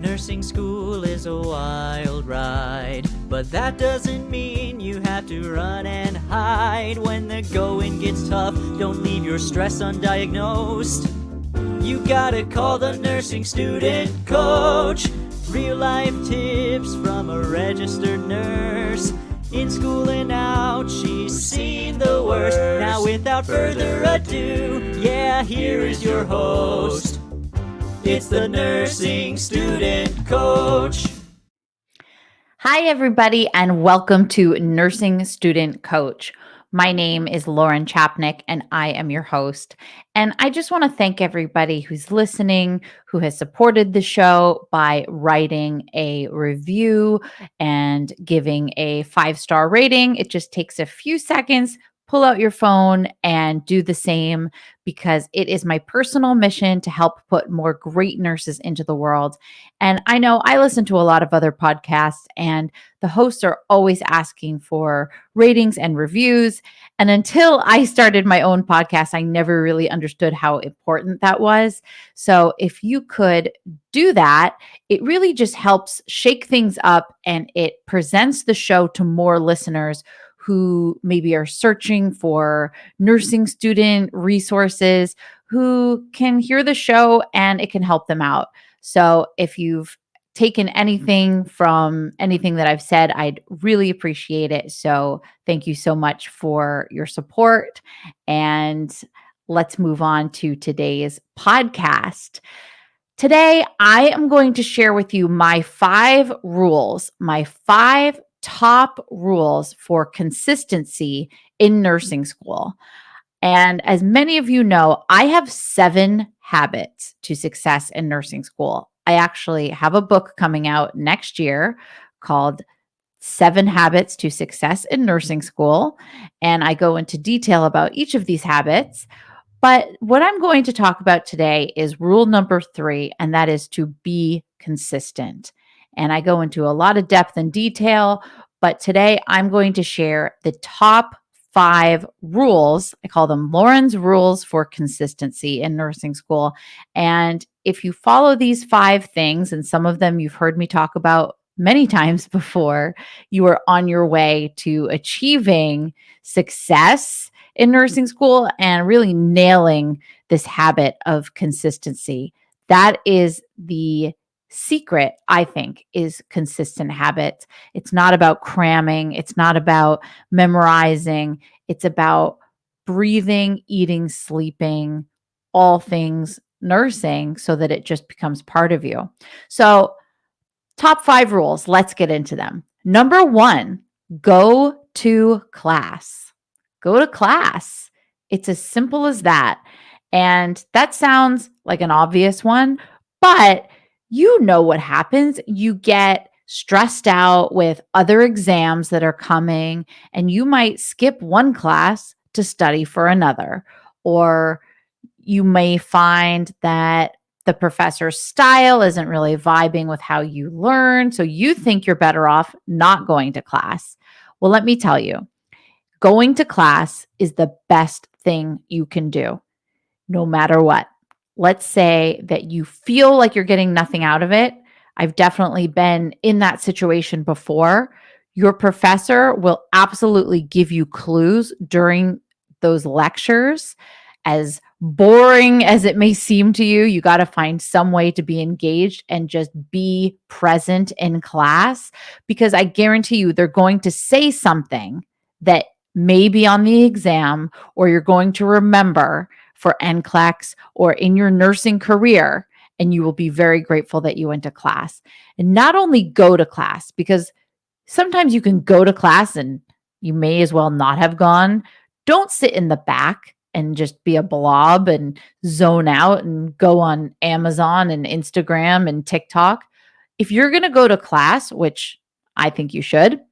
Nursing school is a wild ride, but that doesn't mean you have to run and hide. When the going gets tough, don't leave your stress undiagnosed. You gotta call the nursing student coach. Real life tips from a registered nurse. In school and out, she's seen the worst. Now without further ado, yeah, here is your host. It's the Nursing Student Coach. Hi, everybody, and welcome to Nursing Student Coach. My name is Lauren Chapnick, and I am your host. And I just want to thank everybody who's listening, who has supported the show by writing a review and giving a 5-star rating. It just takes a few seconds. Pull out your phone and do the same, because it is my personal mission to help put more great nurses into the world. And I know I listen to a lot of other podcasts, and the hosts are always asking for ratings and reviews. And until I started my own podcast, I never really understood how important that was. So if you could do that, it really just helps shake things up, and it presents the show to more listeners who maybe are searching for nursing student resources, who can hear the show and it can help them out. So if you've taken anything from anything that I've said, I'd really appreciate it. So thank you so much for your support. And let's move on to today's podcast. Today, I am going to share with you my 5 rules, my 5 top rules for consistency in nursing school. And as many of you know, I have 7 habits to success in nursing school. I actually have a book coming out next year called 7 Habits to Success in Nursing School. And I go into detail about each of these habits. But what I'm going to talk about today is rule number 3, and that is to be consistent. And I go into a lot of depth and detail, but today I'm going to share the top 5 rules. I call them Lauren's rules for consistency in nursing school. And if you follow these 5 things, and some of them you've heard me talk about many times before, you are on your way to achieving success in nursing school and really nailing this habit of consistency. That is the secret, I think, is consistent habits. It's not about cramming. It's not about memorizing. It's about breathing, eating, sleeping, all things nursing, so that it just becomes part of you. So, top 5 rules. Let's get into them. Number 1, go to class. Go to class. It's as simple as that. And that sounds like an obvious one, but you know what happens. You get stressed out with other exams that are coming, and you might skip one class to study for another. Or you may find that the professor's style isn't really vibing with how you learn. So you think you're better off not going to class. Well, let me tell you, going to class is the best thing you can do, no matter what. Let's say that you feel like you're getting nothing out of it. I've definitely been in that situation before. Your professor will absolutely give you clues during those lectures. As boring as it may seem to you, you got to find some way to be engaged and just be present in class, because I guarantee you they're going to say something that may be on the exam, or you're going to remember for NCLEX or in your nursing career, and you will be very grateful that you went to class. And not only go to class, because sometimes you can go to class and you may as well not have gone. Don't sit in the back and just be a blob and zone out and go on Amazon and Instagram and TikTok. If you're going to go to class, which I think you should,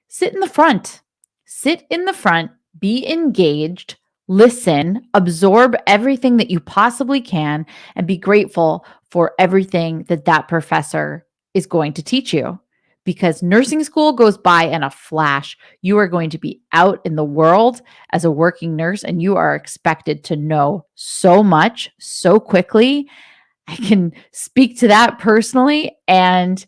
sit in the front. Sit in the front, be engaged, listen, absorb everything that you possibly can, and be grateful for everything that that professor is going to teach you. Because nursing school goes by in a flash. You are going to be out in the world as a working nurse, and you are expected to know so much so quickly. I can speak to that personally. And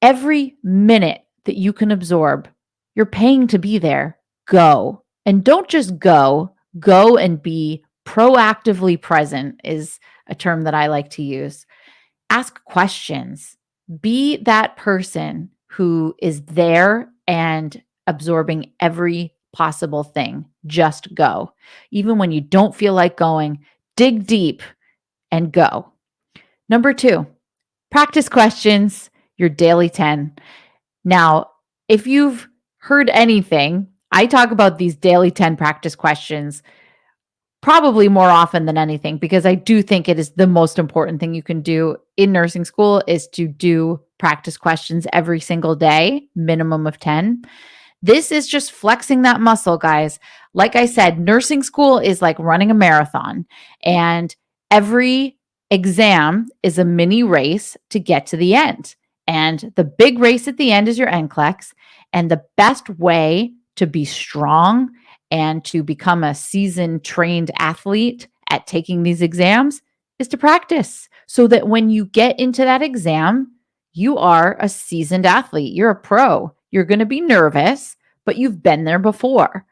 every minute that you can absorb, you're paying to be there. Go. And don't just go and be proactively present, is a term that I like to use. Ask questions. Be that person who is there and absorbing every possible thing. Just go. Even when you don't feel like going, dig deep and go. Number 2, practice questions, your daily 10. Now, if you've heard anything, I talk about these daily 10 practice questions probably more often than anything, because I do think it is the most important thing you can do in nursing school is to do practice questions every single day, minimum of 10. This is just flexing that muscle, guys. Like I said, nursing school is like running a marathon, and every exam is a mini race to get to the end. And the big race at the end is your NCLEX. And the best way to be strong and to become a seasoned trained athlete at taking these exams is to practice, so that when you get into that exam, you are a seasoned athlete. You're a pro. You're going to be nervous, but you've been there before.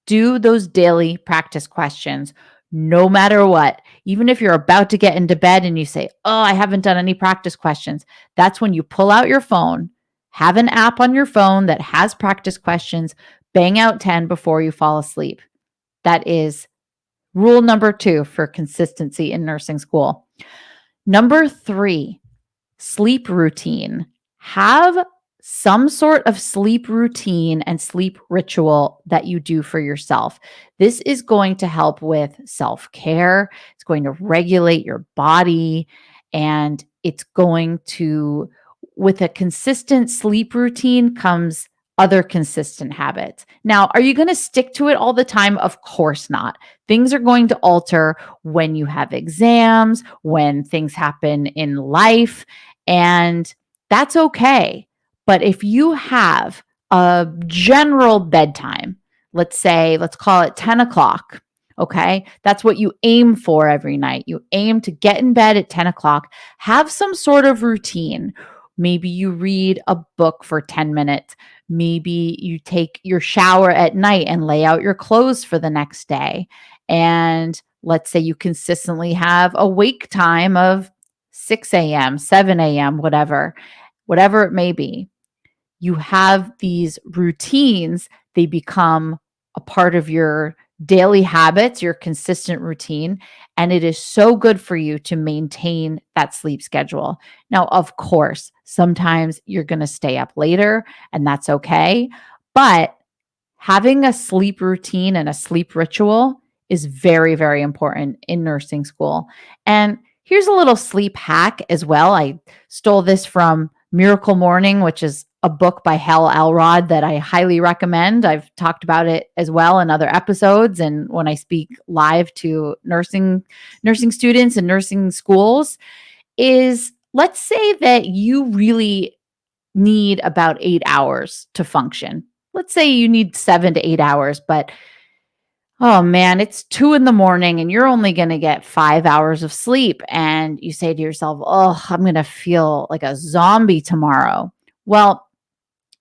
Do those daily practice questions no matter what. Even if you're about to get into bed and you say, "Oh, I haven't done any practice questions." That's when you pull out your phone, have an app on your phone that has practice questions, bang out 10 before you fall asleep. That is rule number 2 for consistency in nursing school. Number 3, sleep routine. Have some sort of sleep routine and sleep ritual that you do for yourself. This is going to help with self care. It's going to regulate your body, and it's going to, with a consistent sleep routine comes other consistent habits. Now, are you going to stick to it all the time? Of course not. Things are going to alter when you have exams, when things happen in life, and that's okay. But if you have a general bedtime, let's call it 10 o'clock. Okay. That's what you aim for every night. You aim to get in bed at 10 o'clock. Have some sort of routine. Maybe you read a book for 10 minutes. Maybe you take your shower at night and lay out your clothes for the next day. And let's say you consistently have a wake time of 6 a.m., 7 a.m., whatever it may be. You have these routines, they become a part of your daily habits, your consistent routine, and it is so good for you to maintain that sleep schedule. Now, of course, sometimes you're going to stay up later, and that's okay, but having a sleep routine and a sleep ritual is very, very important in nursing school. And here's a little sleep hack as well. I stole this from Miracle Morning, which is a book by Hal Elrod that I highly recommend. I've talked about it as well in other episodes, and when I speak live to nursing students and nursing schools, is let's say that you really need about 8 hours to function. Let's say you need 7 to 8 hours, but oh man, it's 2 in the morning and you're only going to get 5 hours of sleep. And you say to yourself, "Oh, I'm going to feel like a zombie tomorrow." Well,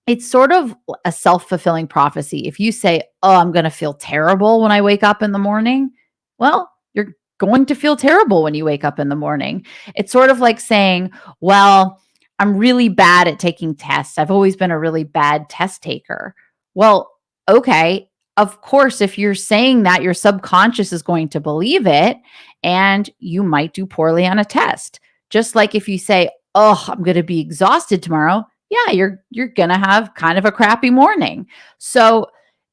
it's sort of a self-fulfilling prophecy. If you say, "Oh, I'm going to feel terrible when I wake up in the morning," well, you're going to feel terrible when you wake up in the morning. It's sort of like saying, "Well, I'm really bad at taking tests. I've always been a really bad test taker." Well, okay. Of course, if you're saying that, your subconscious is going to believe it, and you might do poorly on a test. Just like if you say, "Oh, I'm going to be exhausted tomorrow," yeah, you're going to have kind of a crappy morning. So,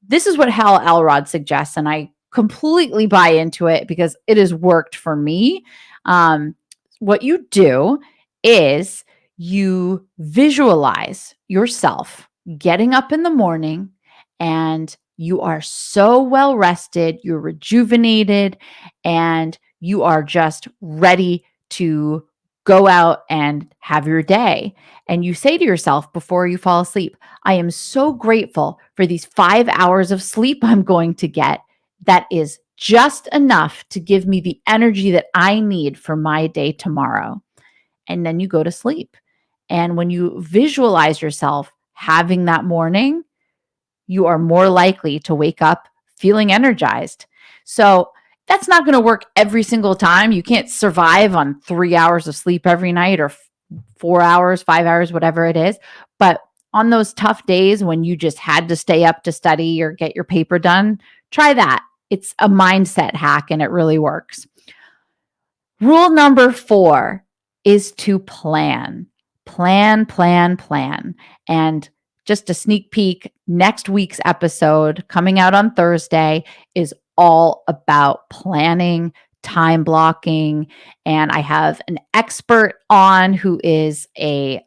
this is what Hal Elrod suggests, and I completely buy into it because it has worked for me. What you do is you visualize yourself getting up in the morning, and you are so well rested, you're rejuvenated, and you are just ready to go out and have your day. And you say to yourself before you fall asleep, "I am so grateful for these 5 hours of sleep I'm going to get. That is just enough to give me the energy that I need for my day tomorrow. And then you go to sleep. And when you visualize yourself having that morning, you are more likely to wake up feeling energized. So that's not going to work every single time. You can't survive on 3 hours of sleep every night or 4 hours, 5 hours, whatever it is. But on those tough days when you just had to stay up to study or get your paper done, try that. It's a mindset hack and it really works. Rule number 4 is to plan. Plan, plan, plan. And just a sneak peek, next week's episode coming out on Thursday is all about planning, time blocking. And I have an expert on who is a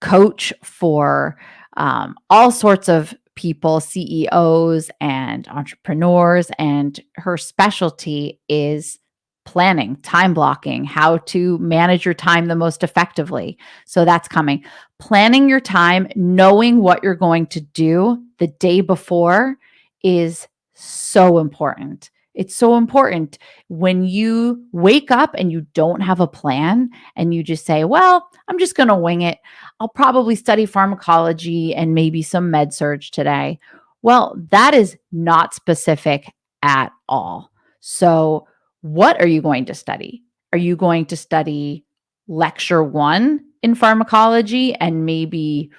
coach for all sorts of people, CEOs and entrepreneurs. And her specialty is planning, time blocking, how to manage your time the most effectively. So that's coming. Planning your time, knowing what you're going to do the day before is so important. It's so important when you wake up and you don't have a plan and you just say, well, I'm just going to wing it. I'll probably study pharmacology and maybe some med surge today. Well, that is not specific at all. So, what are you going to study? Are you going to study lecture 1 in pharmacology and maybe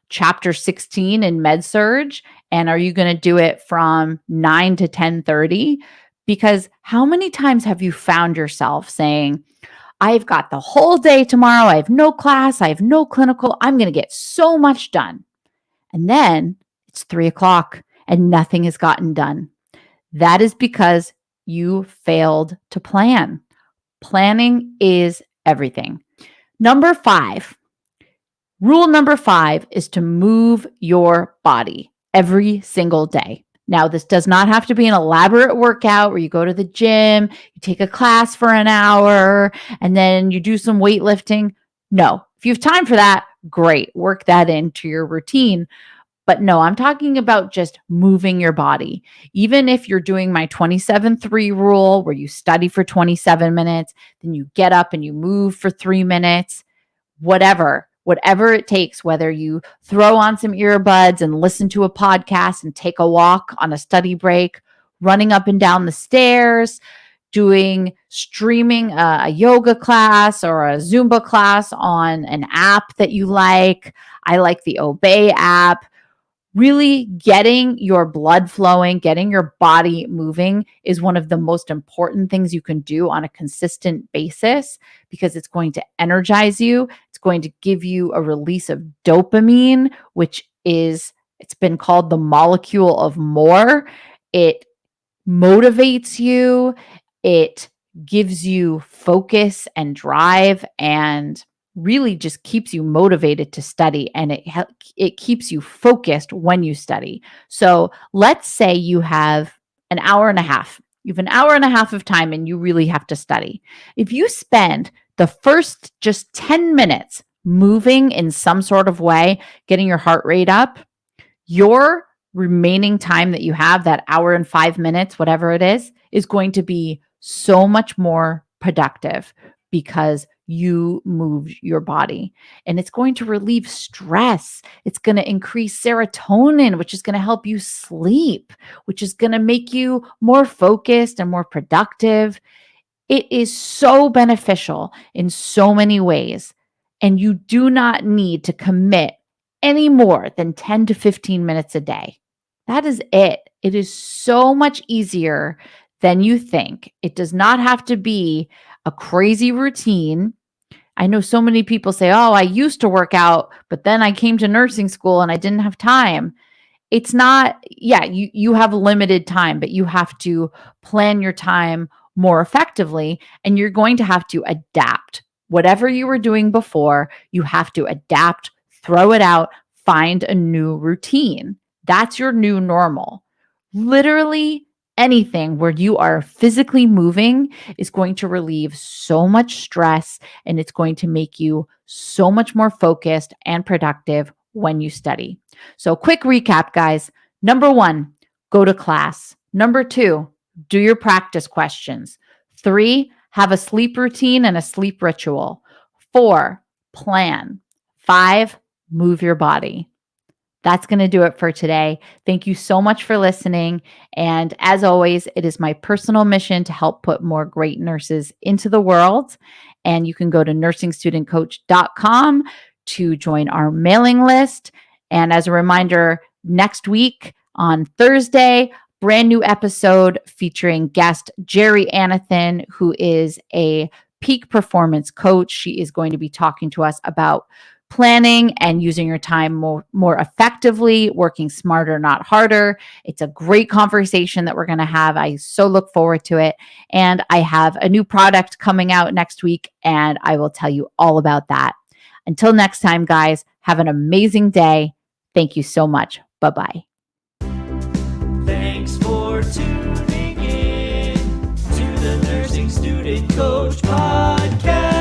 chapter 16 in med surge? And are you going to do it from 9 to 10:30? Because how many times have you found yourself saying, I've got the whole day tomorrow. I have no class. I have no clinical. I'm going to get so much done. And then it's 3:00 and nothing has gotten done. That is because you failed to plan. Planning is everything. Rule number 5 is to move your body every single day. Now, this does not have to be an elaborate workout where you go to the gym, you take a class for an hour, and then you do some weightlifting. No, if you have time for that, great. Work that into your routine. But no, I'm talking about just moving your body. Even if you're doing my 27-3 rule where you study for 27 minutes, then you get up and you move for 3 minutes, whatever it takes, whether you throw on some earbuds and listen to a podcast and take a walk on a study break, running up and down the stairs, streaming a yoga class or a Zumba class on an app that you like. I like the Obey app. Really getting your blood flowing, getting your body moving is one of the most important things you can do on a consistent basis because it's going to energize you. It's going to give you a release of dopamine, it's been called the molecule of more. It motivates you. It gives you focus and drive and really just keeps you motivated to study, and it keeps you focused when you study. So let's say you have an hour and a half. You have an hour and a half of time and you really have to study. If you spend the first just 10 minutes moving in some sort of way, getting your heart rate up, your remaining time that you have, that hour and 5 minutes, whatever it is going to be so much more productive because you moved your body, and it's going to relieve stress. It's going to increase serotonin, which is going to help you sleep, which is going to make you more focused and more productive. It is so beneficial in so many ways, and you do not need to commit any more than 10 to 15 minutes a day. That is it. It is so much easier than you think. It does not have to be a crazy routine. I know so many people say, oh, I used to work out, but then I came to nursing school and I didn't have time. It's not, you have limited time, but you have to plan your time more effectively, and you're going to have to adapt. Whatever you were doing before, you have to adapt, throw it out, find a new routine. That's your new normal. Literally anything where you are physically moving is going to relieve so much stress, and it's going to make you so much more focused and productive when you study. So quick recap, guys. Number 1, go to class. Number 2, do your practice questions. 3, have a sleep routine and a sleep ritual. 4, plan. 5, move your body. That's going to do it for today. Thank you so much for listening. And as always, it is my personal mission to help put more great nurses into the world. And you can go to nursingstudentcoach.com to join our mailing list. And as a reminder, next week on Thursday, brand new episode featuring guest Jerry Anathan, who is a peak performance coach. She is going to be talking to us about planning and using your time more effectively, working smarter, not harder. It's a great conversation that we're going to have. I so look forward to it. And I have a new product coming out next week, and I will tell you all about that. Until next time, guys, have an amazing day. Thank you so much. Bye-bye. Thanks for tuning in to the Nursing Student Coach Podcast.